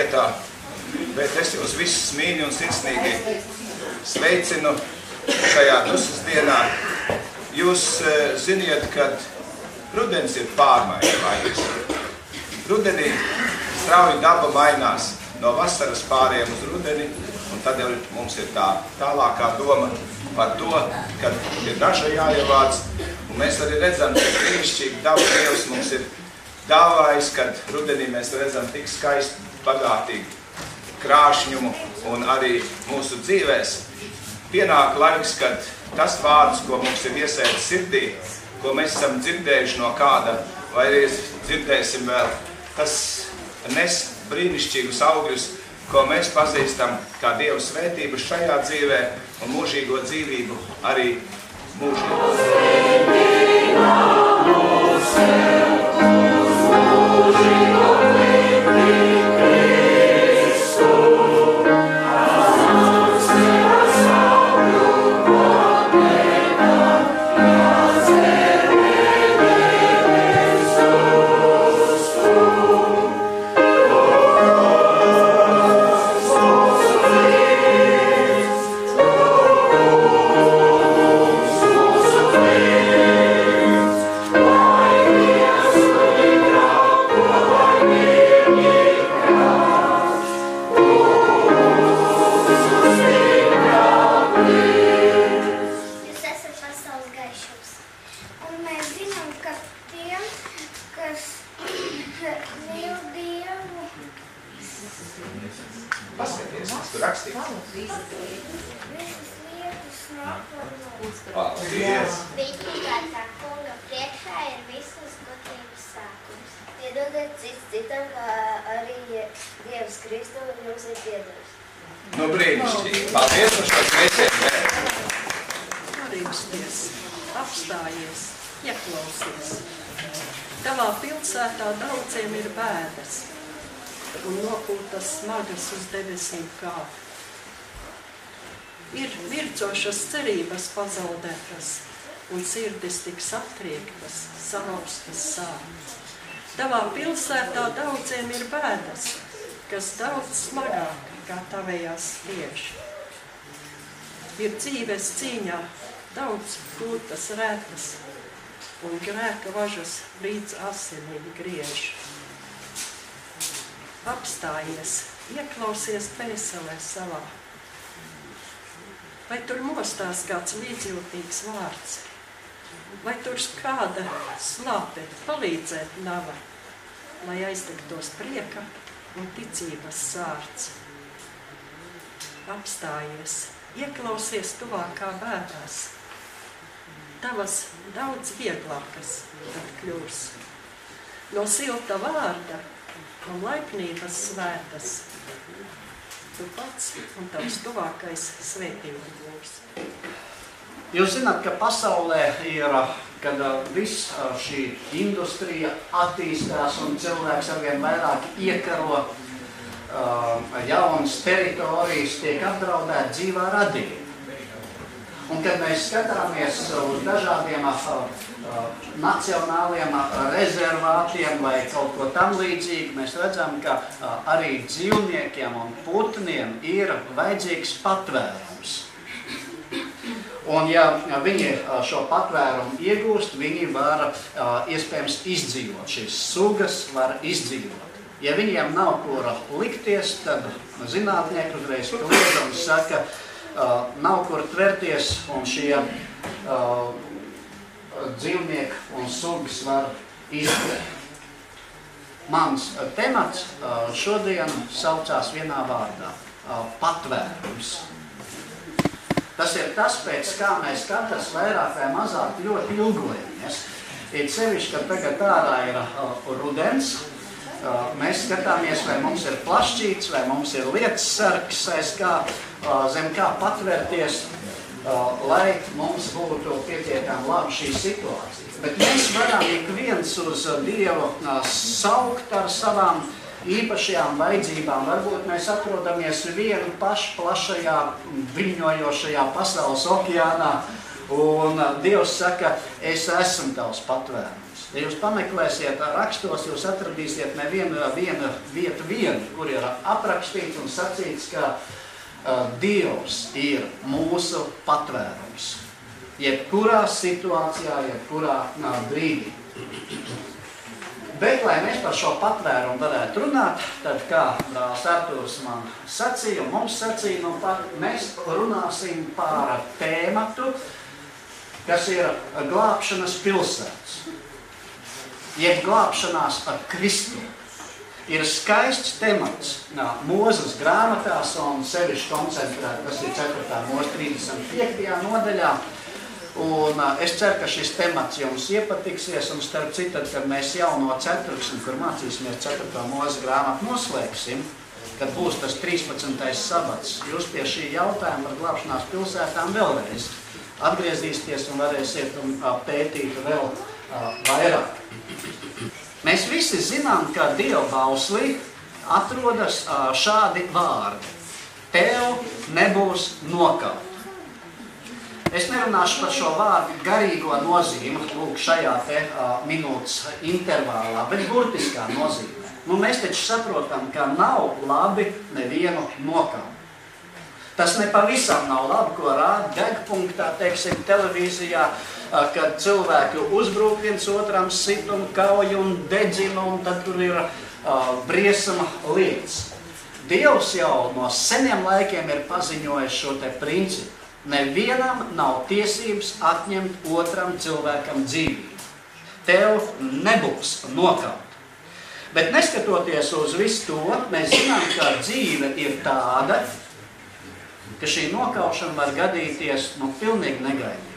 vietā, bet es jūs visus mīļi un sirsnīgi sveicinu šajā dusmas dienā. Jūs ziniet, ka rudens ir pārmaiņu laiks. Rudenī strauji daba mainās no vasaras pārējiem uz rudeni, un tad jau mums ir tā tālākā doma par to, kad ir raža jāievāc, un mēs arī redzam, ka brīnišķīgi daba Dievs mums ir dāvājis, kad rudenī mēs redzam tik skaistu, bagātīgu krāšņumu, un arī mūsu dzīvēs pienāk laiks, kad tas vārds, ko mums ir iesēdis sirdī, ko mēs esam dzirdējuši no kāda, vai arī dzirdēsim vēl, tas nes brīnišķīgus augļus, ko mēs pazīstam kā Dieva svētību šajā dzīvē un mūžīgo dzīvību arī mūžībā. Nu, brīnišķīgi. Paldies par šo sveicienu. Parīgsties, apstājies, ieklausies. Tavā pilsētā daudziem ir bēdas, un nopūtas smagas uz debesīm kāp. Ir vircošas cerības pazaudētas, un sirdis tik satriektas, salauztas sāp. Tavā pilsētā daudziem ir bēdas, kas daudz smagāk kā tavējās spiež. Ir dzīves cīņā daudz gūtas rētas, un grēka važas līdz asinīm griež. Apstājies, ieklausies dvēselē savā. Vai tur mostās kāds līdzjūtīgs vārds? Vai tur kāda slāpe palīdzēt nava, lai aizdegtos prieka un ticības sārts? Apstājies, ieklausies tuvākā bēdās. Tavas daudz vieglākas tad kļūs. No silta vārda un laipnības svētas tu pats un tavs tuvākais svētīgi būs. Jūs zināt, ka pasaulē ir, kad viss šī industrija attīstās un cilvēks arvien vairāk iekaro jaunas teritorijas, tiek apdraudēta dzīvā radība. Un kad mēs skatāmies uz dažādiem nacionāliem rezervātiem vai kaut ko tam līdzīgi, mēs redzam, ka arī dzīvniekiem un putniem ir vajadzīgs patvērums. Un ja viņi šo patvērumu iegūst, viņi var iespējams izdzīvot. Šīs sugas var izdzīvot. Ja viņiem nav kur likties, tad zinātnieki uzreiz kliedz un saka, nav kur tverties, un šie dzīvnieki un sugas var izdzīvot. Mans temats šodien saucās vienā vārdā – patvērums. Tas ir tas, pēc kā mēs katrs vairāk vai mazāk ļoti ilgojamies. Ir sevišķi, ka tagad ārā ir rudens. Mēs skatāmies, vai mums ir plašķīts, vai mums ir lietas sargs, zem kā patvērties, lai mums būtu pietiekami labi šī situācija. Bet mēs varam ik viens uz Dievu saukt ar savām īpašajām vajadzībām. Varbūt mēs atrodamies vienu pašu plašajā, viļņojošajā pasaules okeānā, un Dievs saka, es esmu tavs patvērums. Ja jūs pameklēsiet rakstos, jūs atradīsiet nevienu vietu, kur ir aprakstīts un sacīts, ka Dievs ir mūsu patvērums. Jebkurā situācijā, jebkurā brīdī. Bet, lai mēs par šo patvērumu varētu runāt, tad, kā brālis Artūrs man sacīja, un mums sacīja, mēs runāsim par tēmatu, kas ir glābšanas pilsētas. Jeb glābšanās ar Kristu. Ir skaists temats Mūzes grāmatās un sevišķi koncentrēt, tas ir 4. Mūzes 35. nodaļā. Un es ceru, ka šis temats jums iepatiksies, un starp citu, kad mēs jauno ceturksni, kur mācīsimies 4. Mūzes grāmatu noslēgsim, kad būs tas 13. sabats, jūs pie šī jautājuma par glābšanās pilsētām vēlreiz atgriezīsieties un varēsiet pētīt vēl vairāk. Mēs visi zinām, ka Dieva bauslī atrodas šādi vārdi. Tev nebūs nokaut. Es nerunāšu par šo vārdu garīgo nozīmi, lūk, šajā minūtes intervālā, bet burtiskā nozīmē. Mēs taču saprotam, ka nav labi nevienu nokaut. Tas nepavisam nav labi, ko rāda degpunktā, teiksim, televīzijā, kad cilvēki uzbrūk viens otram, sit un kauj un dedzina, un tad tur ir briesma lietas. Dievs jau no seniem laikiem ir paziņojis šo te principu. Nevienam nav tiesības atņemt otram cilvēkam dzīvību. Tev nebūs nokaut. Bet neskatoties uz visu to, mēs zinām, ka dzīve ir tāda, ka šī nokaušana var gadīties pilnīgi negaidīgi.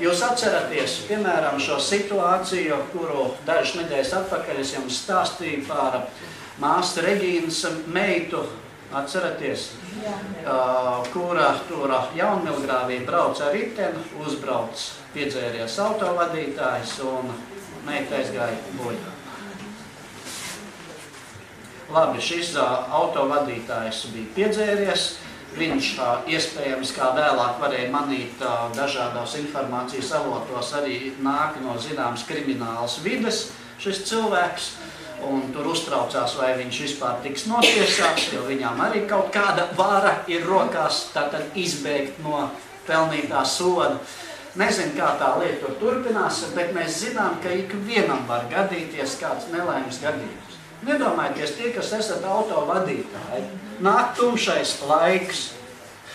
Jūs atceraties, piemēram, šo situāciju, kuru dažas nedēļas atpakaļ es jums stāstīju par māsu Reģīnas meitu, atceraties, kura tur Jaunmilgrāvī brauca ar riteni, uzbrauc piedzēries autovadītājs un meita aizgāja bojā. Labi, šis autovadītājs bija piedzēries. Viņš iespējams, kā vēlāk varēja manīt dažādos informācijas avotos, arī nāk no zināmas kriminālas vides šis cilvēks, un tur uztraucās, vai viņš vispār tiks notiesāts, jo viņām arī kaut kāda vara ir rokās, tātad izbēgt no pelnītā soda. Nezinu, kā tā lieta tur turpinās, bet mēs zinām, ka ikvienam var gadīties kāds nelaimes gadījums. Nedomājieties, tie, kas esat autovadītāji, nāk tumšais laiks,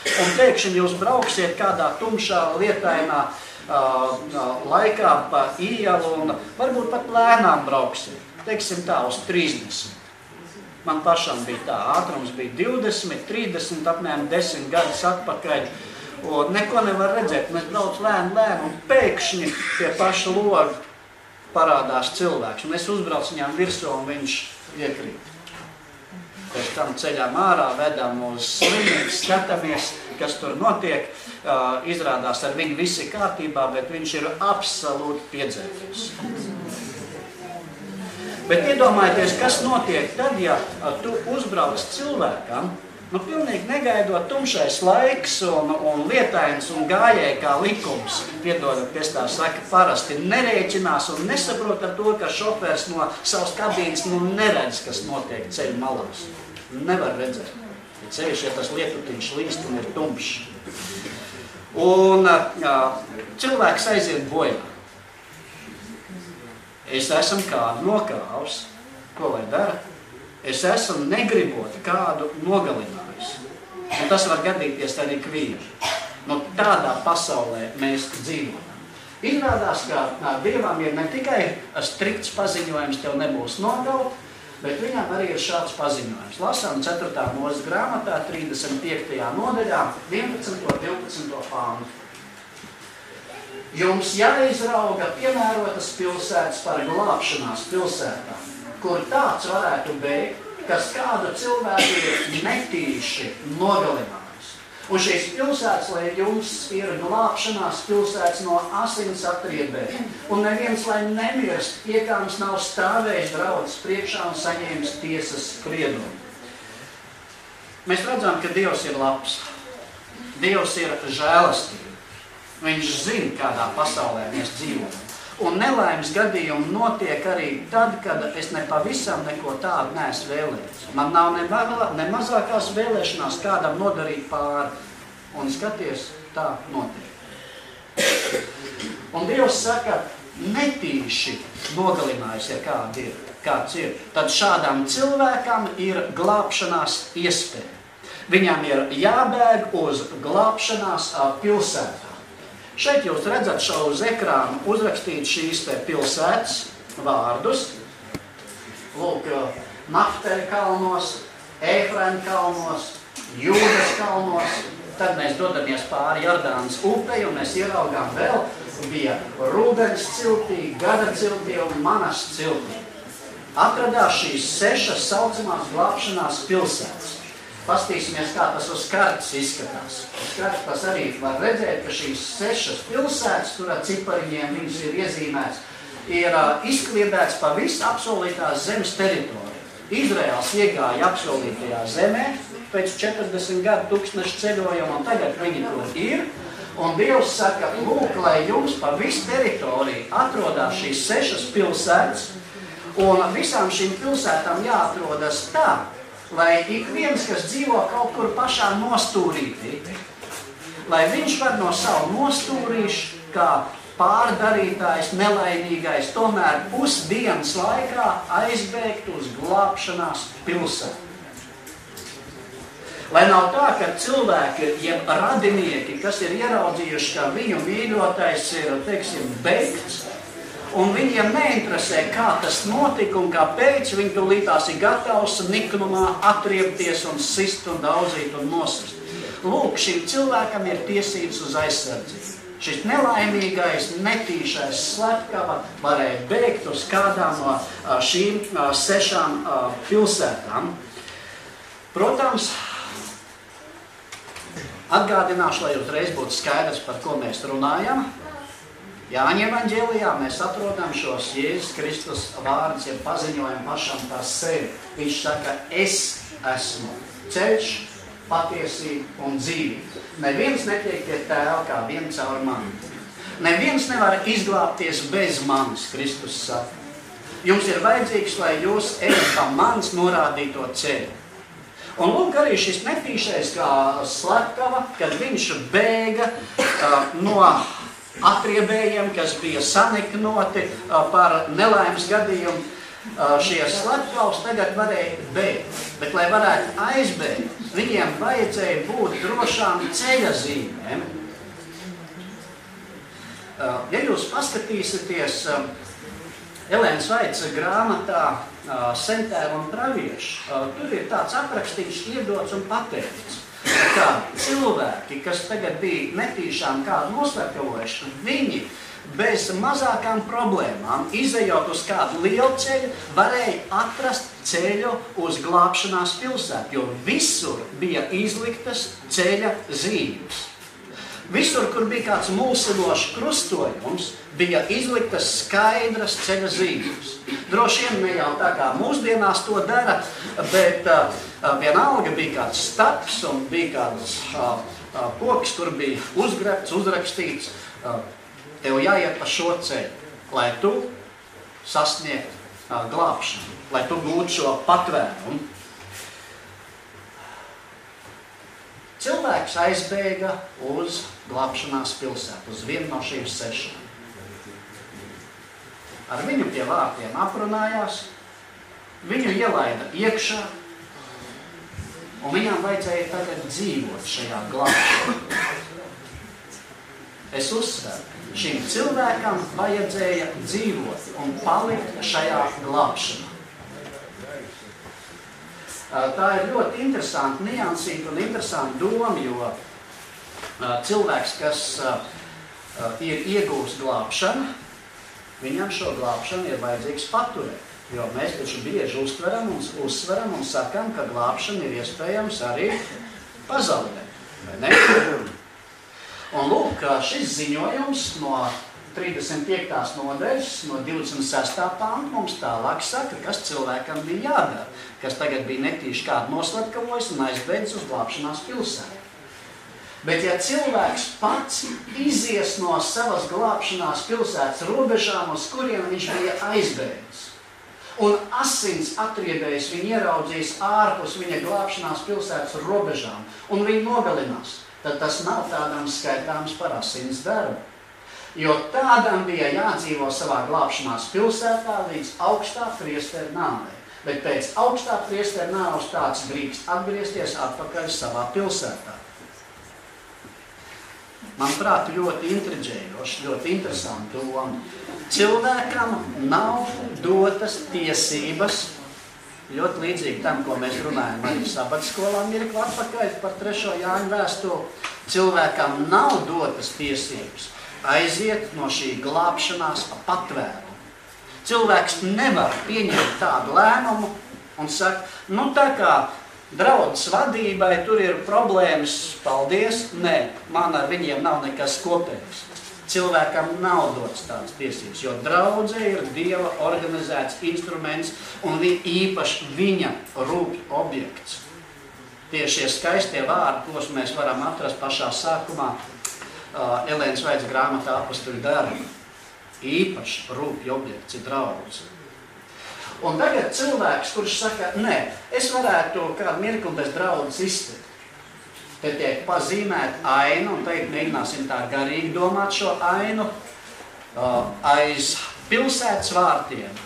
un pēkšņi jūs brauksiet kādā tumšā lietainā laikā pa ielu, un varbūt pat lēnām brauksiet, teiksim tā, uz 30. Man pašam bija tā, ātrums bija 20, 30, apmēram 10 gadus atpakaļ, un neko nevar redzēt, mēs brauc lēni, un pēkšņi pie paša loga parādās cilvēks, un es uzbraucu viņām virsū, un viņš iekrīt. Pēc tam ceļām ārā, vedam uz slimnīcu, skatāmies, kas tur notiek. Izrādās ar viņu visi kārtībā, bet viņš ir absolūti piedzēries. Bet iedomājieties, kas notiek tad, ja tu uzbrauc cilvēkam, pilnīgi negaidot tumšais laiks un lietains un gājēji kā likums, piedodaties tā saka, parasti nerēķinās un nesaprot ar to, ka šofērs no savas kabīnes neredz, kas notiek ceļu malās. Nevar redzēt. Ceļš, ja tas lietutiņš līst un ir tumšs. Un cilvēks aiziet bojā. Es esmu kādu nokāvs. Ko lai dara? Es esmu negribot kādu nogalinājis. Un tas var gadīties arī ikvienam. Tādā pasaulē mēs dzīvojam. Izrādās, ka Dievam ir ne tikai strikts paziņojums, tev nebūs nogaut, bet viņam arī ir šāds paziņojums. Lasām 4. Mūzes grāmatā, 35. nodaļā, 11. 12. pāntu. Jums jāizrauga piemērotas pilsētas par glābšanās pilsētām, kur tāds varētu bēgt, kas kādu cilvēku ir netīši nogalinājis. Un šīs pilsētas, lai jums ir glābšanās pilsētas no asins atriebēm, un neviens, lai nemirst, iekāms nav stāvējis draudzes priekšā un saņēmis tiesas spriedumu. Mēs redzam, ka Dievs ir labs. Dievs ir žēlastība. Viņš zina, kādā pasaulē mēs dzīvojam. Un nelaimes gadījumi notiek arī tad, kad es nepavisam neko tādu neesmu vēlējies. Man nav ne mazākās vēlēšanās kādam nodarīt pāri. Un skaties, tā notiek. Un Dievs saka, netīši nogalinājis, ja kāds ir. Tad šādam cilvēkam ir glābšanās iespēja. Viņam ir jābēg uz glābšanās pilsētā. Šeit jūs redzat šo uz ekrānu uzrakstīt šīs te pilsētas vārdus. Lūk, Naftali kalnos, Efraim kalnos, Jūdas kalnos. Tad mēs dodamies pāri Jordānas upei un mēs ieraugām vēl bija Rūbens ciltī, Gada ciltī un Manas ciltī. Atradās šīs 6 saucamās glābšanās pilsētas. Pastīsimies, kā tas uz kartes izskatās. Uz kartes tas arī var redzēt, ka šīs 6 pilsētas, tur ar cipariņiem viņas ir iezīmēts, ir izkliedēts pa visu apsolītās zemes teritoriju. Izraēls iegāja apsolītajā zemē pēc 40 gadu tūkstneša ceļojuma, un tagad viņi tur ir. Un Dievs saka, lūk, lai jums pa visu teritoriju atrodās šīs 6 pilsētas, un visām šīm pilsētām jāatrodas tā, lai ik viens, kas dzīvo kaut kur pašā nostūrītī, lai viņš var no savu nostūrīšu, kā pārdarītājs, nelaimīgais, tomēr pusdienas laikā aizbēgt uz glābšanās pilsētu. Lai nav tā, ka cilvēki, jeb radinieki, kas ir ieraudzījuši, ka viņu mīļotais ir, teiksim, beigts, un viņiem neinteresē, kā tas notika un kāpēc, viņi tūlītās ir gatavs niknumā atriepties un sist un daudzīt un nosist. Lūk, šim cilvēkam ir tiesības uz aizsardzību. Šis nelaimīgais, netīšais slepkava varēja bēgt uz kādām no šīm 6 pilsētām. Protams, atgādināšu, lai uzreiz būtu skaidrs, par ko mēs runājam. Jāņa evaņģēlijā mēs atrodam šos Jēzus Kristus vārdus, ja paziņojam pašam par sevi. Viņš saka, es esmu ceļš, patiesība un dzīvība. Neviens netiek pie tēva kā vien caur mani. Neviens nevar izglābties bez manis, Kristus saka. Jums ir vajadzīgs, lai jūs ejat pa manis norādīto ceļu. Un lūk arī šis netīšais kā slepkava, kad viņš bēga no atriebējiem, kas bija saniknoti par nelaimes gadījumu, šie slepkavs tagad varēja bēgt. Bet, lai varētu aizbēgt, viņiem vajadzēja būt drošām ceļa zīmēm. Ja jūs paskatīsieties Elēnas Vaicas grāmatā Sentēva un pravieši, tur ir tāds aprakstīts iedots un pateikts. Kā cilvēki, kas tagad bija netīšām kādu noslepkavojuši, viņi bez mazākām problēmām, izejot uz kādu lielu ceļu, varēja atrast ceļu uz glābšanās pilsētu, jo visur bija izliktas ceļa zīmes. Visur, kur bija kāds mulsinošs krustojums, bija izliktas skaidras ceļa zīmes. Droši vien ne jau tā kā mūsdienās to dara, bet vienalga bija kāds staps un bija kāds poks, kur bija uzgrebts, uzrakstīts, tev jāiet pa šo ceļu, lai tu sasniegtu glābšanu, lai tu gūtu šo patvērumu. Cilvēks aizbēga uz glābšanās pilsētu, uz vienu no šīm 6. Ar viņu pie vārtiem aprunājās, viņu ielaida iekšā, un viņam vajadzēja tagad dzīvot šajā glābšanā. Es uzsveru, šim cilvēkam vajadzēja dzīvot un palikt šajā glābšanā. Tā ir ļoti interesanta niansīta un interesanta doma, jo cilvēks, kas ir iegūst glābšanu, viņam šo glābšanu ir vajadzīgs paturēt. Jo mēs taču bieži uzsveram un sakam, ka glābšana ir iespējams arī pazaudēt. Vai ne? Un lūk, šis ziņojums no 35. nodaļas, no 26. panta mums tālāk saka, kas cilvēkam bija jādara, kas tagad bija netīši kādu noslepkavojis un aizbēdzis uz glābšanās pilsētu. Bet ja cilvēks pats izies no savas glābšanās pilsētas robežām, uz kuriem viņš bija aizbēdzis, un asins atriebējis viņu ieraudzījis ārpus viņa glābšanās pilsētas robežām, un viņu nogalinās, tad tas nav tādam skaitāms par asins darbu. Jo tādam bija jādzīvo savā glābšanās pilsētā līdz augstā priestera nāvei. Bet pēc augstā priestera nāves tāds drīkst atgriezties atpakaļ savā pilsētā. Manuprāt, ļoti intriģējoši, ļoti interesanti doma. Cilvēkam nav dotas tiesības, ļoti līdzīgi tam, ko mēs runājam arī sabatskolā mirkli atpakaļ par 3. Jāņa vēstuli. Cilvēkam nav dotas tiesības aiziet no šī glābšanās patvērumu. Cilvēks nevar pieņemt tādu lēmumu un saka, nu tā kā draudzes vadībai tur ir problēmas, paldies, nē, man ar viņiem nav nekas kopējs. Cilvēkam nav dots tādas tiesības, jo draudze ir Dieva organizēts instruments un īpaši viņa rūpju objekts. Tieši skaistie vārdi, kos mēs varam atrast pašā sākumā, Elēnas Vaits grāmatā Apostuļu darbi. Īpaši rūpju objekts ir draudze. Un tagad cilvēks, kurš saka, nē, es varētu kādu mirkli bez draudzes iztikt. Te tiek pazīmēta aina, un teikt, mēģināsim tā garīgi domāt šo ainu. Aiz pilsētas vārtiem,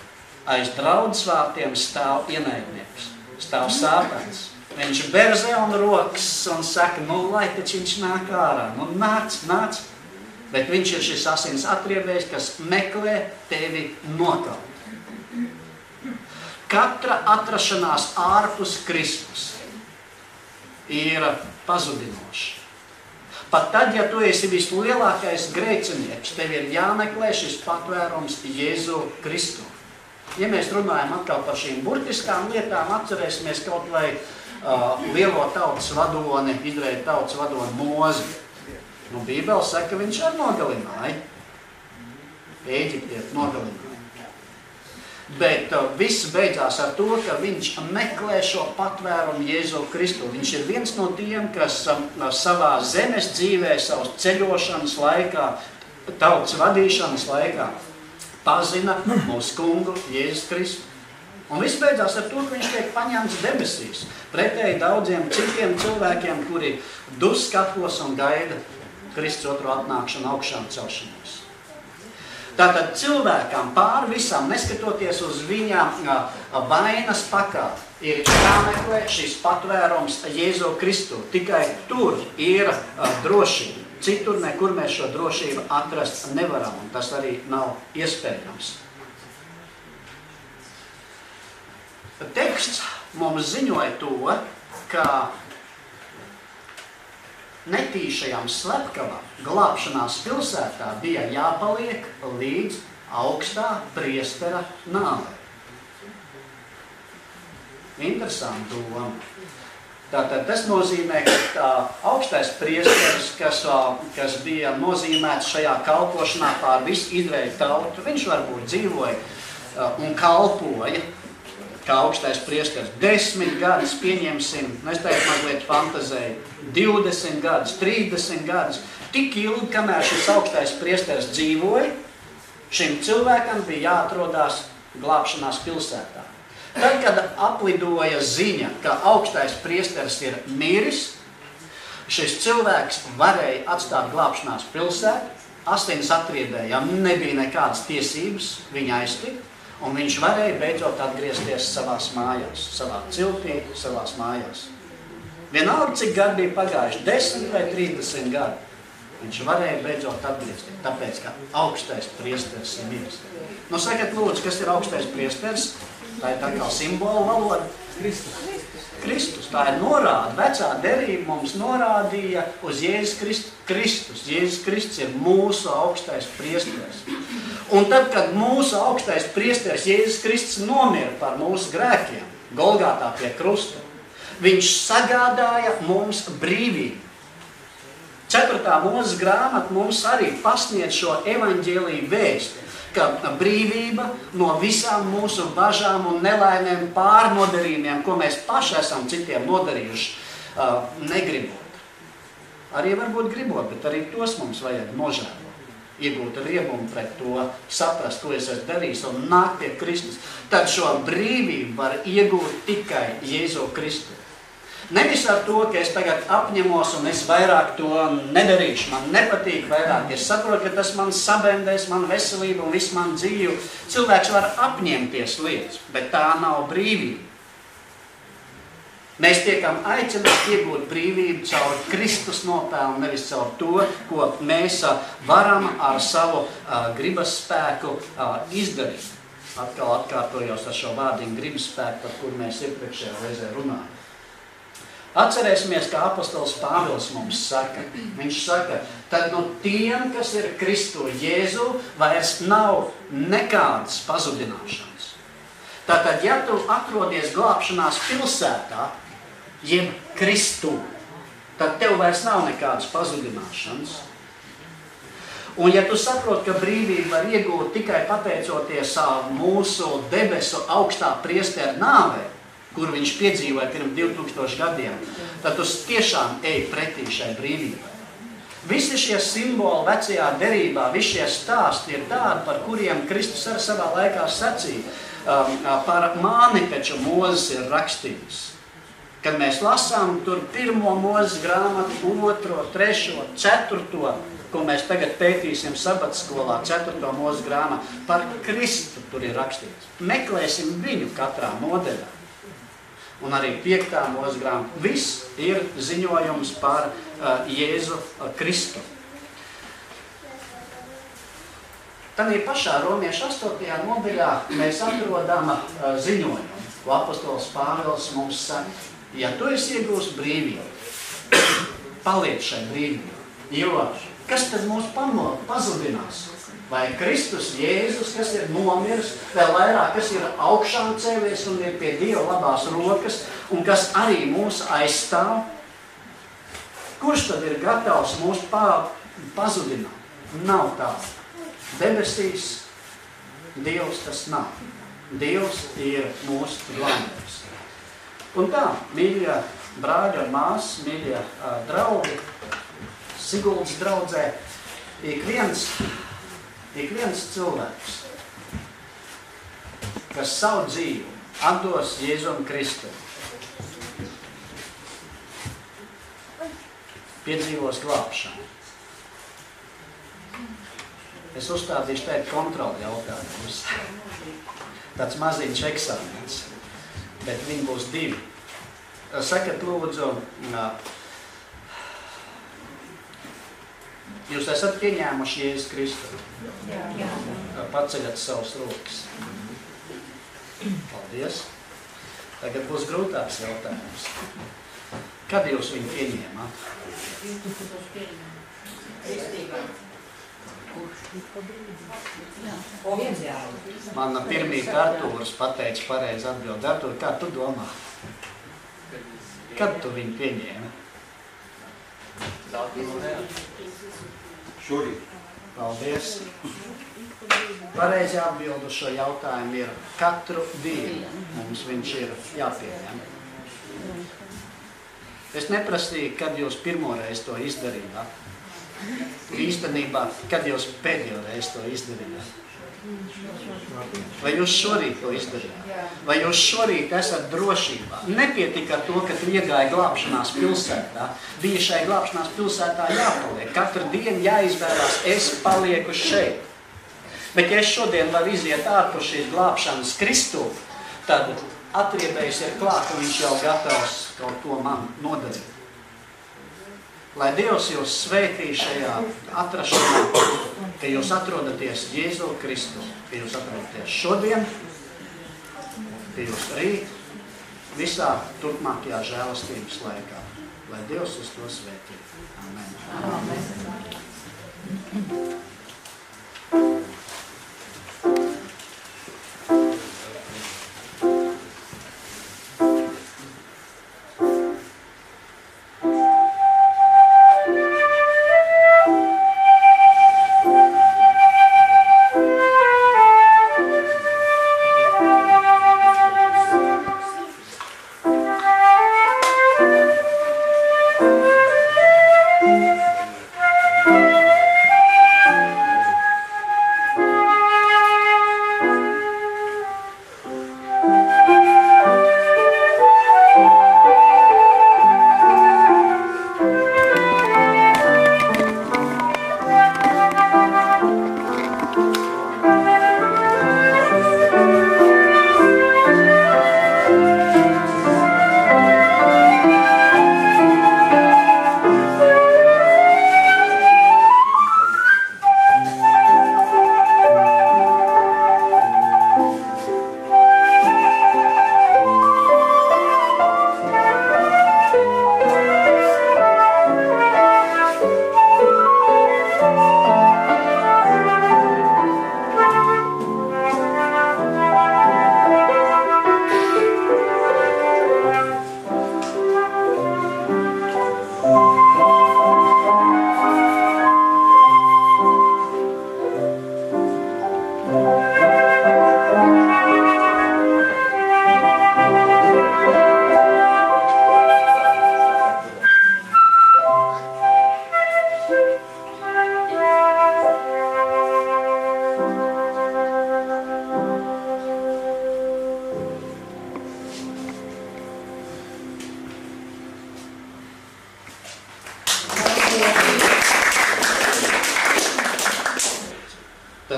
aiz draudzes vārtiem stāv ienaidnieks, stāv sātans. Viņš berzē un rokas un saka, nu, lai taču viņš nāk ārā, nu, nāc. Bet viņš ir šis asins atriebējs, kas meklē tevi nokaut. Katra atrašanās ārpus Kristus ir pazudinoša. Pat tad, ja tu esi vislielākais grēcinieks, tev ir jāmeklē šis patvērums Jēzu Kristu. Ja mēs runājam atkal par šīm burtiskām lietām, atcerēsimies kaut vai lielo tautas vadoni, Izraēļa tautas vadoni Mozi. Nu, Bībele saka, ka viņš arī nogalināja. Ēģiptieti nogalināja. Bet viss beidzās ar to, ka viņš meklē šo patvērumu Jēzu Kristu. Viņš ir viens no tiem, kas savā zemes dzīvē, savas ceļošanas laikā, tautas vadīšanas laikā pazina mūsu kungu Jēzus Kristu. Un viss beidzās ar to, ka viņš tiek paņemts debesīs. Pretēji daudziem citiem cilvēkiem, kuri dus skapos un gaida Kristus otro atnākšanu augšām celšanos. Tātad cilvēkam pāri visam, neskatoties uz viņa vainas pakāpi, ir jāmeklē šis patvērums Jēzu Kristu. Tikai tur ir drošība. Citur nekur mēs šo drošību atrast nevaram, un tas arī nav iespējams. Teksts mums ziņoja to, ka netīšajam slepkavam glābšanās pilsētā bija jāpaliek līdz augstā priestera nāvei. Interesanti doma. Tātad tas nozīmē, ka augstais priesteris, kas bija nozīmēts šajā kalpošanā pār visu Izraēļu tautu, viņš varbūt dzīvoja un kalpoja, kā augstais priesteris 10 gadus, pieņemsim, es teiktu mazliet fantazēju, 20 gadus, 30 gadus, tik ilgi, kamēr šis augstais priesteris dzīvoja, šim cilvēkam bija jāatrodās glābšanās pilsētā. Tad, kad aplidoja ziņa, ka augstais priesteris ir miris, šis cilvēks varēja atstāt glābšanās pilsētu, asins atriebējām nebija nekādas tiesības viņa aiztikt, un viņš varēja beidzot atgriezties savās mājās, savā ciltī, savās mājās. Vienalga, cik gadi bija pagājuši, 10 vai 30 gadi, viņš varēja beidzot atgriezties, tāpēc, ka augstais priesteris ir miris. Nu, sakiet, lūdzu, kas ir augstais priesteris? Tā ir tā kā simbolu valoda. Kristus. Tā ir norāda. Vecā derība mums norādīja uz Jēzus Kristus. Jēzus Kristus ir mūsu augstais priesteris. Un tad, kad mūsu augstais priesteris Jēzus Kristus nomira par mūsu grēkiem, Golgātā pie krusta, viņš sagādāja mums brīvību. 4. Mūzes grāmata mums arī pasniedz šo evaņģēliju vēsti, ka brīvība no visām mūsu bažām un nelaimēm pārnodarījumiem, ko mēs paši esam citiem nodarījuši, negribot. Arī varbūt gribot, bet arī tos mums vajag nožēlot. Iegūt riebumu pret to, saprast, ko es esmu darījis un nākt pie Kristus. Tad šo brīvību var iegūt tikai Jēzu Kristu. Nevis ar to, ka es tagad apņemos un es vairāk to nedarīšu, man nepatīk vairāk. Es saprotu, ka tas man sabendēs, man veselību un visu man dzīvi. Cilvēks var apņemties lietas, bet tā nav brīvība. Mēs tiekam aicināti iegūt brīvību caur Kristus nopelnu, nevis caur to, ko mēs varam ar savu gribas spēku izdarīt. Atkal atkārtojos ar šo vārdiņu gribas spēku, par kur mēs iepriekšējā reizē runājam. Atcerēsimies, kā apostols Pāvils mums saka. Viņš saka, tad no tiem, kas ir Kristu Jēzu, vairs nav nekādas pazudināšanas. Tātad, ja tu atrodies glābšanās pilsētā, jeb Kristu, tad tev vairs nav nekādas pazudināšanas. Un ja tu saproti, ka brīvību var iegūt tikai pateicoties mūsu debesu augstā priestera nāvei, kur viņš piedzīvoja pirms 2000 gadiem, tad tu tiešām ej pretī šai brīvībai. Visi šie simboli vecajā derībā, visi šie stāsti ir tādi, par kuriem Kristus arī savā laikā sacīja. Par māni taču Mūzes ir rakstījis. Kad mēs lasām tur 1. Mūzes grāmatu, 2., 3., 4., ko mēs tagad pētīsim sabatskolā, 4. Mūzes grāmatu, par Kristu tur ir rakstīts. Meklēsim viņu katrā nodaļā. Un arī 5. Mūzes grāmatu. Viss ir ziņojums par Jēzu Kristu. Tanī pašā Romiešu 8. nodaļā mēs atrodam ziņojumu, ko apostols Pāvils mums saka. Ja tu esi iegūst brīvību, paliec šai brīvībā, jo kas tad mūs pazudinās? Vai Kristus Jēzus, kas ir nomiris, vēl vairāk, kas ir augšām cēlies un ir pie Dieva labās rokas, un kas arī mūs aizstāv? Kurš tad ir gatavs mūs pazudināt? Nav tā. Debesīs Dievs tas nav. Dievs ir mūsu glābējs. Un tā, mīļie brāļi un māsas, mīļie draugi, Siguldas draudzē, ik viens cilvēks, kas savu dzīvi atdos Jēzum Kristum, piedzīvos glābšanu. Es uzstādīšu teikt kontroli jautājumus. Tāds maziņš eksāmens, bet viņi būs 2. Sakat, lūdzu, jūs esat pieņēmuši Jēzus Kristu? Jā. Paceļat savus rokas. Paldies. Tagad būs grūtāks jautājums. Kad jūs viņu pieņēmāt? Mana pirmī Artūrs pateica pareizi atbildi. Artūr, kā tu domā? Kad tu viņu pieņēmi? Šorīt. Paldies. Pareizi atbildi uz šo jautājumu ir katru dienu. Mums viņš ir jāpieņem. Es neprasīju, kad jūs pirmoreiz to izdarījāt. Īstenībā, kad jūs pēdējo reizi to izdarījāt? Vai jūs šorīt to izdarījāt? Vai jūs šorīt esat drošībā? Nepietika ar to, ka tu iegāji glābšanās pilsētā. Bija šai glābšanās pilsētā jāpaliek. Katru dienu jāizvērās, es palieku šeit. Bet ja es šodien varu iziet ārpus šīs glābšanas Kristu, tad atriebējs ir klāt, un viņš jau gatavs kaut ko man nodarīt. Lai Dievs jūs svētī šajā atrašanā, ka jūs atrodaties Jēzu Kristu, ka jūs atrodaties šodien, ka jūs rīt, visā turpmākajā žēlastības laikā. Lai Dievs uz to svētī. Amen. Amen.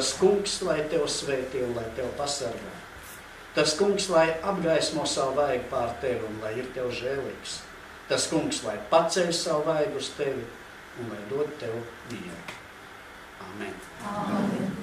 Tas kungs, lai tev svētī un lai tev pasargā. Tas kungs, lai apgaismo savu vaigu pār tevi un lai ir tev žēlīgs. Tas kungs, lai paceļ savu vaigu uz tevi un lai dod tev mieru. Amen. Amen.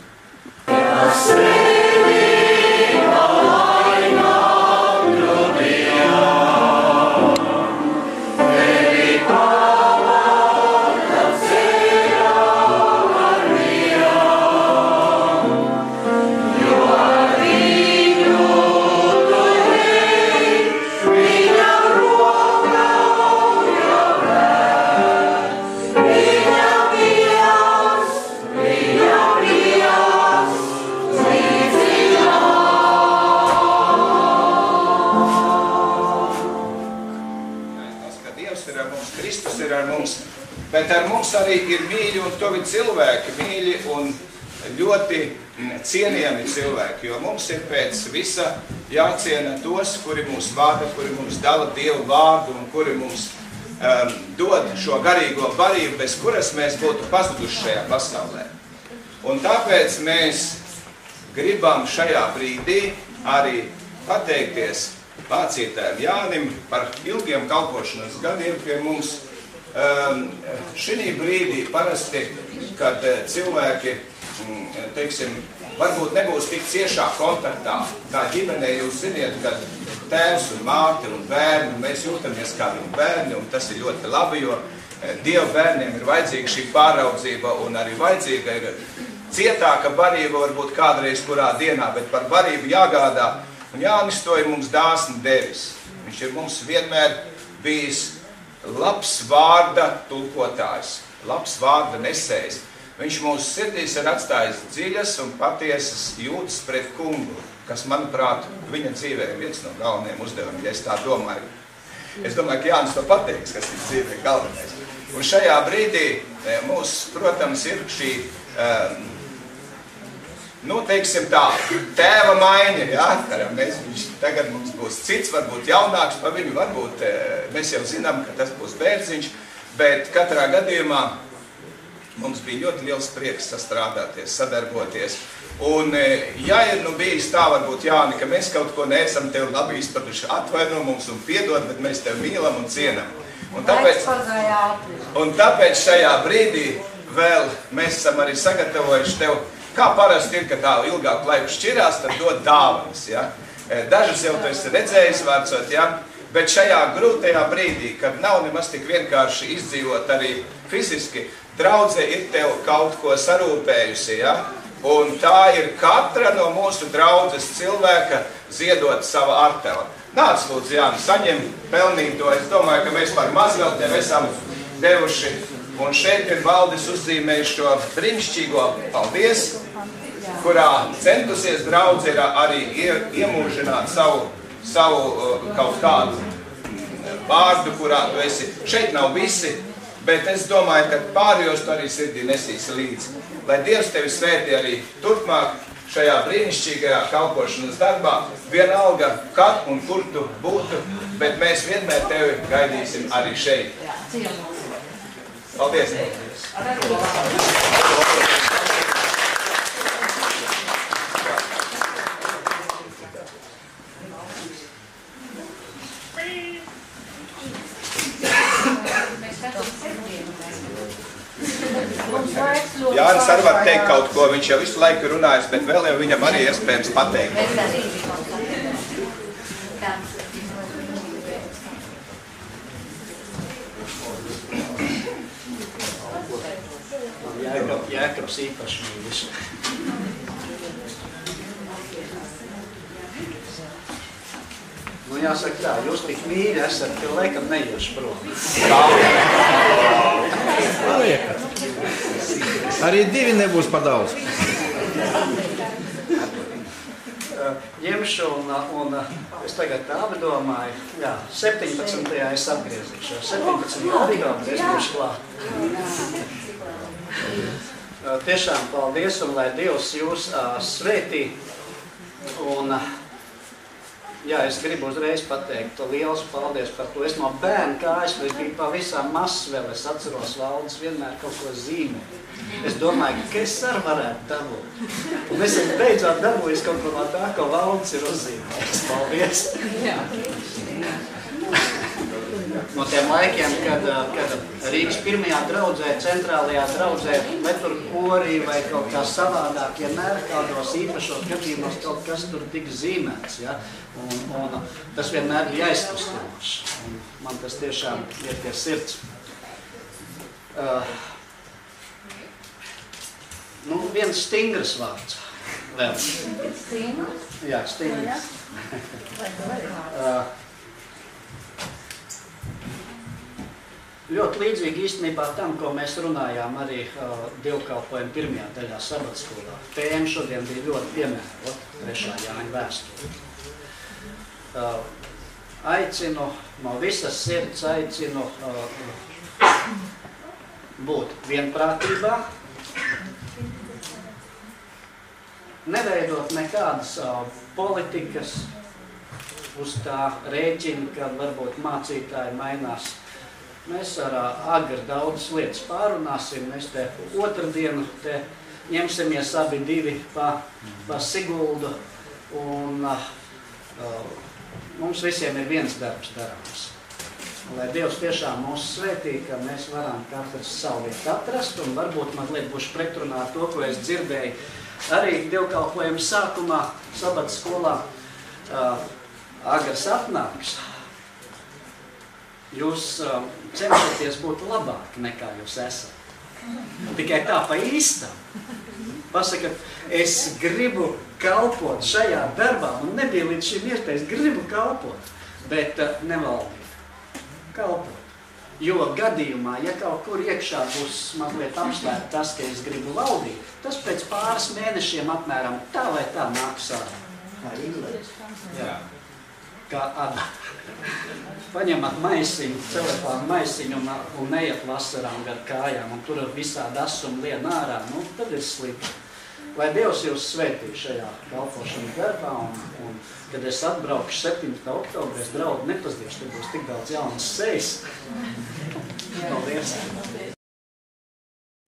Bet ar mums arī ir mīļi un tuvi cilvēki, mīļi un ļoti cienījami cilvēki, jo mums ir pēc visa jāciena tos, kuri mūs vada, kuri mums dala Dievu vārdu un kuri mums dod šo garīgo barību, bez kuras mēs būtu pazuduši šajā pasaulē. Un tāpēc mēs gribam šajā brīdī arī pateikties mācītājiem Jānim par ilgiem kalpošanas gadiem pie mums. Šī brīdī parasti, kad cilvēki, teiksim, varbūt nebūs tik ciešā kontaktā, kā ģimenē jūs ziniet, kad tēvs un māte un bērni, mēs jūtamies kā viņu bērni, un tas ir ļoti labi, jo Dieva bērniem ir vajadzīga šī pāraudzība, un arī vajadzīga ir cietāka barība, varbūt kādreiz kurā dienā, bet par barību jāgādā, un Jānis to ir mums dāsni devis. Viņš ir mums vienmēr bijis labs vārda tulkotājs, labs vārda nesējs. Viņš mūsu sirdīs ir atstājis dziļas un patiesas jūtas pret kungu, kas, manuprāt, viņa dzīvē ir viens no galvenajiem uzdevumiem, ja es tā domāju. Es domāju, ka Jānis to pateiks, kas ir dzīvē galvenais. Un šajā brīdī mums, protams, ir šī, teiksim tā, tēva maiņa, ja? Tagad mums būs cits, varbūt jaunāks pa viņu, varbūt mēs jau zinām, ka tas būs bērziņš, bet katrā gadījumā mums bija ļoti liels prieks sastrādāties, sadarboties. Un ja ir bijis tā, varbūt Jāni, ka mēs kaut ko neesam tev labi izpratuši, atvaino mums un piedod, bet mēs tev mīlam un cienam. Un tāpēc šajā brīdī vēl mēs esam arī sagatavojuši tev, kā parasti ir, ka tā ilgāku laiku šķirās, tad dod dāvanas, ja? Dažas jau tu esi redzējis vārcot, ja? Bet šajā grūtajā brīdī, kad nav nemaz tik vienkārši izdzīvot arī fiziski, draudze ir tev kaut ko sarūpējusi, ja? Un tā ir katra no mūsu draudzes cilvēka ziedot savu artelu. Nāc, lūdzu, Jāni, saņem pelnīto. Es domāju, ka mēs par maz vēl tev esam devuši. Un šeit ir Valdis uzzīmējis šo brīnišķīgo paldies, kurā centusies draudze ir arī iemūžināt savu kaut kādu vārdu, kurā tu esi. Šeit nav visi, bet es domāju, ka pārējos tu arī sirdī nesīsi līdzi. Lai Dievs tevi svētī arī turpmāk šajā brīnišķīgajā kalpošanas darbā, vienalga, kad un kur tu būtu, bet mēs vienmēr tevi gaidīsim arī šeit. Paldies! Jānis arī var teikt kaut ko, viņš jau visu laiku runājas, bet vēl jau viņam arī iespējams pateikt. Jēkabs īpaši mīlis. Jāsaka tā, jūs tik mīļi esat, ka laikam neiešu prom. Arī divi nebūs par daudz. Ņemšu un es tagad tā domāju, 17. es atgriezīšos. 17. oktobri es būšu klāt. Tiešām paldies un lai Dievs jūs svētī. Un Jā, es gribu uzreiz pateikt liels paldies par to. Es no bērna kājas, bet biju pavisam mazs vēl. Es atceros, Valdis vienmēr kaut ko zīmē. Es domāju, ka es arī varētu dabūt. Un es beidzot dabūju kaut ko no tā, ko Valdis ir uzzīmējis. Paldies! Jā. No tiem laikiem, kad Rīgas pirmajā draudzē, centrālajā draudzē, vai tur korī vai kaut kā savādāk, vienmēr kādos īpašos gadījumos kaut kas tur tika zīmēts, ja? Un tas vienmēr bija aizkustinošs. Man tas tiešām ir pie sirds. Viens stingrs vārds vēl. Stingrs? Jā, stingrs. Ļoti līdzīgi īstenībā tam, ko mēs runājām arī dievkalpojumu pirmajā daļā sabatskolā. Tēma šodien bija ļoti piemērota, 3. Jāņa vēstule. Aicinu, no visas sirds aicinu būt vienprātībā, neveidot nekādas politikas uz tā rēķina, kad varbūt mācītāji mainās. Mēs ar Agri daudzas lietas pārunāsim. Mēs te otrdienu te ņemsimies abi divi pa Siguldu. Un mums visiem ir viens darbs darāms. Lai Dievs tiešām mūs svētī, ka mēs varam katrs savu vietu atrast. Un varbūt mazliet būšu pretrunā ar to, ko es dzirdēju arī dievkalpojuma sākumā, sabatas skolā. Agrs atnāks. Jūs cenšaties būt labāki nekā jūs esat. Tikai tā pa īstam. Pasakat, es gribu kalpot šajā darbā, man nebija līdz šim iespējas, gribu kalpot, bet nevaldīt. Kalpot. Jo gadījumā, ja kaut kur iekšā būs mazliet apsvērt tas, ka es gribu valdīt, tas pēc pāris mēnešiem apmēram tā vai tā nāks ārā. Kā Ingrid. Jā. Kā Ada. Paņemat maisiņu, celefānu maisiņu un neiet vasarām gar kājām, un tur visādi asumi lien ārā, tad ir slikti. Lai Dievs jūs svētī šajā kalpošanas darbā, un kad es atbraukšu 7. oktobrī, es draudu nepazīšu, tur būs tik daudz jaunas sejas. Paldies!